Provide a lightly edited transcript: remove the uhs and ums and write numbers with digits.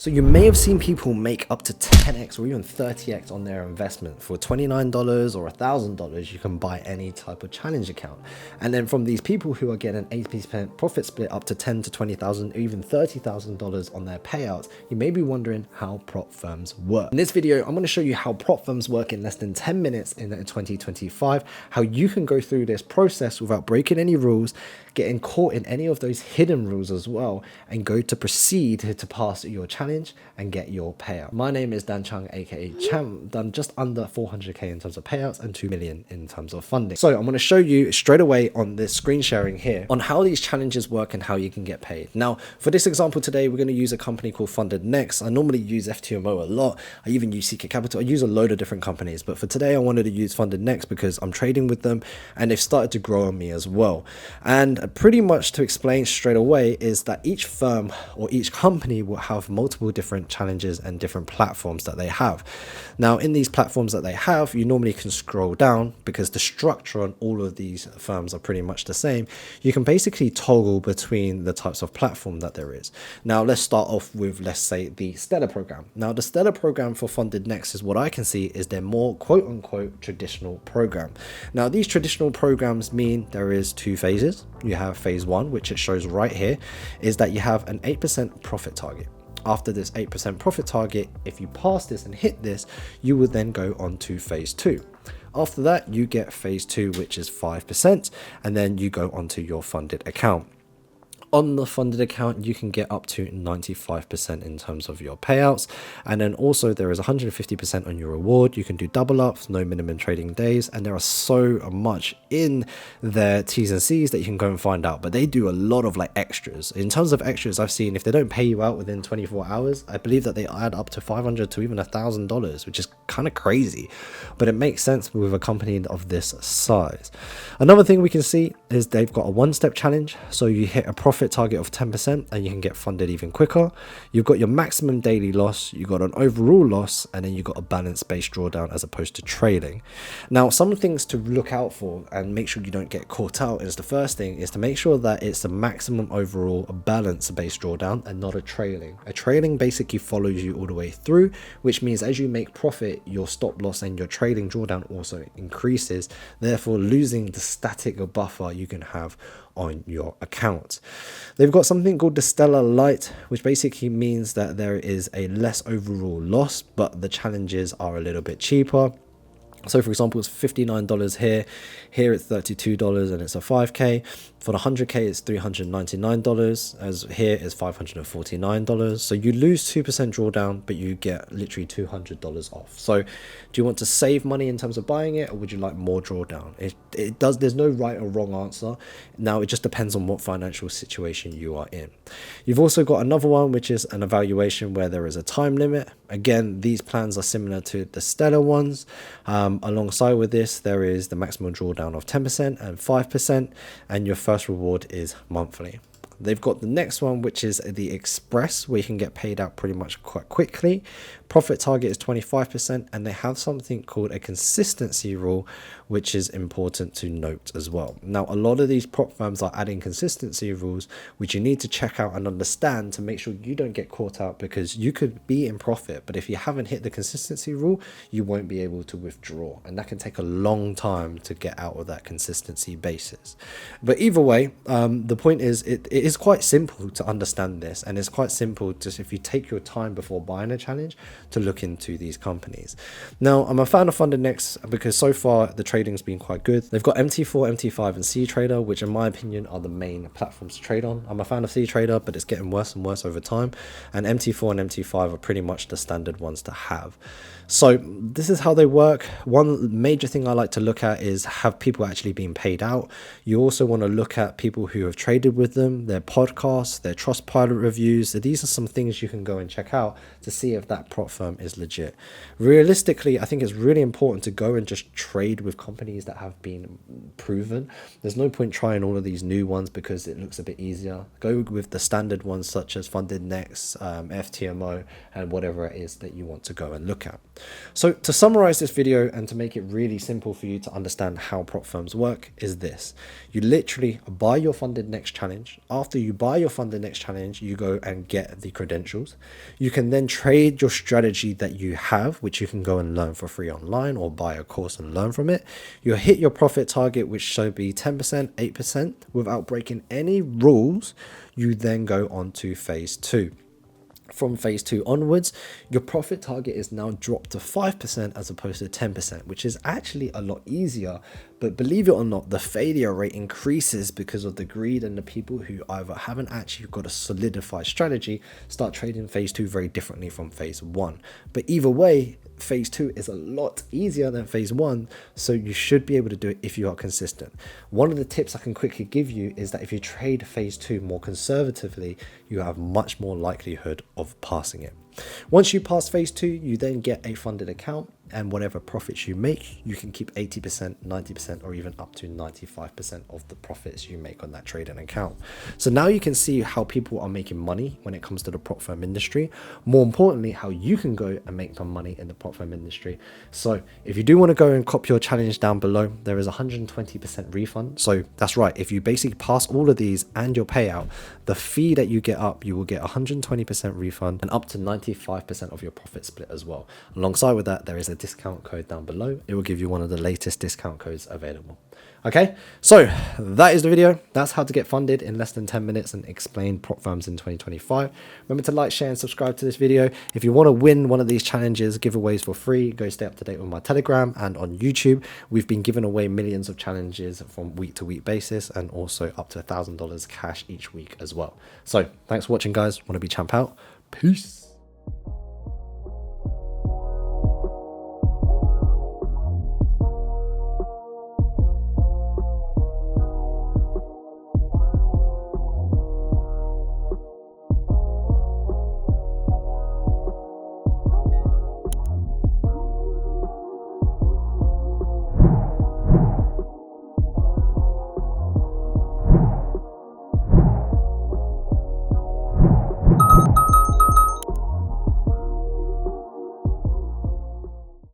So you may have seen people make up to 10x or even 30x on their investment. For $29 or $1,000, you can buy any type of challenge account. And then from these people who are getting 80% profit split up to $10,000 to $20,000, even $30,000 on their payouts, you may be wondering how prop firms work. In this video, I'm going to show you how prop firms work in less than 10 minutes in 2025, how you can go through this process without breaking any rules, getting caught in any of those hidden rules as well, and go to proceed to pass your challenge and get your payout. My name is Dan Chung, aka Cham, done just under 400k in terms of payouts and 2 million in terms of funding. So I'm going to show you straight away on this screen sharing here on how these challenges work and how you can get paid. Now, for this example today, we're going to use a company called FundedNext. I normally use FTMO a lot. I even use CK Capital. I use a load of different companies, but for today, I wanted to use FundedNext because I'm trading with them and they've started to grow on me as well. And pretty much to explain straight away is that each firm or each company will have multiple different challenges and different platforms that they have. Now, in these platforms that they have, you normally can scroll down because the structure on all of these firms are pretty much the same. You can basically toggle between the types of platform that there is. Now, let's start off with, let's say, the Stellar program. Now, the Stellar program for FundedNext is what I can see is their more quote unquote traditional program. Now, these traditional programs mean there is two phases. You have phase one, which it shows right here, is that you have an 8% profit target. After this 8% profit target, if you pass this and hit this, you will then go on to phase two. After that, you get phase two, which is 5%, and then you go onto your funded account. On the funded account, you can get up to 95% in terms of your payouts. And then also there is 150% on your reward. You can do double ups, no minimum trading days. And there are so much in their T's and C's that you can go and find out. But they do a lot of like extras. In terms of extras, I've seen if they don't pay you out within 24 hours, I believe that they add up to $500 to even $1,000, which is kind of crazy. But it makes sense with a company of this size. Another thing we can see is they've got a one-step challenge. So you hit a profit target of 10% and you can get funded even quicker. You've got your maximum daily loss, you've got an overall loss, and then you've got a balance-based drawdown as opposed to trading. Now, some things to look out for and make sure you don't get caught out is the first thing is to make sure that it's the maximum overall balance-based drawdown and not a trailing. A trailing basically follows you all the way through, which means as you make profit, your stop loss and your trading drawdown also increases, therefore losing the static buffer you can have on your account. They've got something called the Stellar Light, which basically means that there is a less overall loss, but the challenges are a little bit cheaper. So for example, it's $59 here it's $32 and it's a 5k. For the 100k it's $399, as here is $549. So you lose 2% drawdown, but you get literally $200 off. So do you want to save money in terms of buying it, or would you like more drawdown? There's no right or wrong answer. Now it just depends on what financial situation you are in. You've also got another one, which is an evaluation where there is a time limit. Again, these plans are similar to the Stellar ones. Alongside with this, there is the maximum drawdown of 10% and 5%, and your first reward is monthly. They've got the next one, which is the Express, where you can get paid out pretty much quite quickly. Profit target is 25%, and they have something called a consistency rule, which is important to note as well. Now, a lot of these prop firms are adding consistency rules, which you need to check out and understand to make sure you don't get caught out, because you could be in profit, but if you haven't hit the consistency rule, you won't be able to withdraw, and that can take a long time to get out of that consistency basis. But either way, the point is it is quite simple to understand this, and it's quite simple just if you take your time before buying a challenge to look into these companies. Now, I'm a fan of FundedNext because so far the trading's been quite good. They've got MT4, MT5 and C-Trader, which in my opinion are the main platforms to trade on. I'm a fan of C-Trader, but it's getting worse and worse over time, and MT4 and MT5 are pretty much the standard ones to have. So this is how they work. One major thing I like to look at is have people actually been paid out. You also want to look at people who have traded with them, their podcasts, their Trustpilot reviews. So these are some things you can go and check out to see if that prop firm is legit. Realistically, I think it's really important to go and just trade with companies that have been proven. There's no point trying all of these new ones because it looks a bit easier. Go with the standard ones such as FundedNext, FTMO, and whatever it is that you want to go and look at. So to summarize this video and to make it really simple for you to understand how prop firms work is this. You literally buy your FundedNext challenge. After you buy your FundedNext challenge, you go and get the credentials. You can then trade your strategy that you have, which you can go and learn for free online or buy a course and learn from it. You'll hit your profit target, which should be 10%, 8%. Without breaking any rules, you then go on to phase 2. From phase 2 onwards, your profit target is now dropped to 5% as opposed to 10%, which is actually a lot easier. But believe it or not, the failure rate increases because of the greed, and the people who either haven't actually got a solidified strategy start trading phase 2 very differently from phase 1. But either way, phase 2 is a lot easier than phase 1, so you should be able to do it if you are consistent. One of the tips I can quickly give you is that if you trade phase 2 more conservatively, you have much more likelihood of passing it. Once you pass phase 2, you then get a funded account, and whatever profits you make, you can keep 80%, 90%, or even up to 95% of the profits you make on that trading account. So now you can see how people are making money when it comes to the prop firm industry. More importantly, how you can go and make some money in the prop firm industry. So if you do want to go and copy your challenge, down below, there is 120% refund. So that's right. If you basically pass all of these and your payout, the fee that you get up, you will get 120% refund and up to 95% of your profit split as well. Alongside with that, there is a discount code down below. It will give you one of the latest discount codes available. Okay, so that is the video. That's how to get funded in less than 10 minutes and explain prop firms in 2025. Remember to like, share, and subscribe to this video. If you want to win one of these challenges, giveaways for free, go stay up to date with my Telegram and on YouTube. We've been giving away millions of challenges from week to week basis, and also up to $1,000 cash each week as well. So thanks for watching, guys. Want to be champ out? Peace.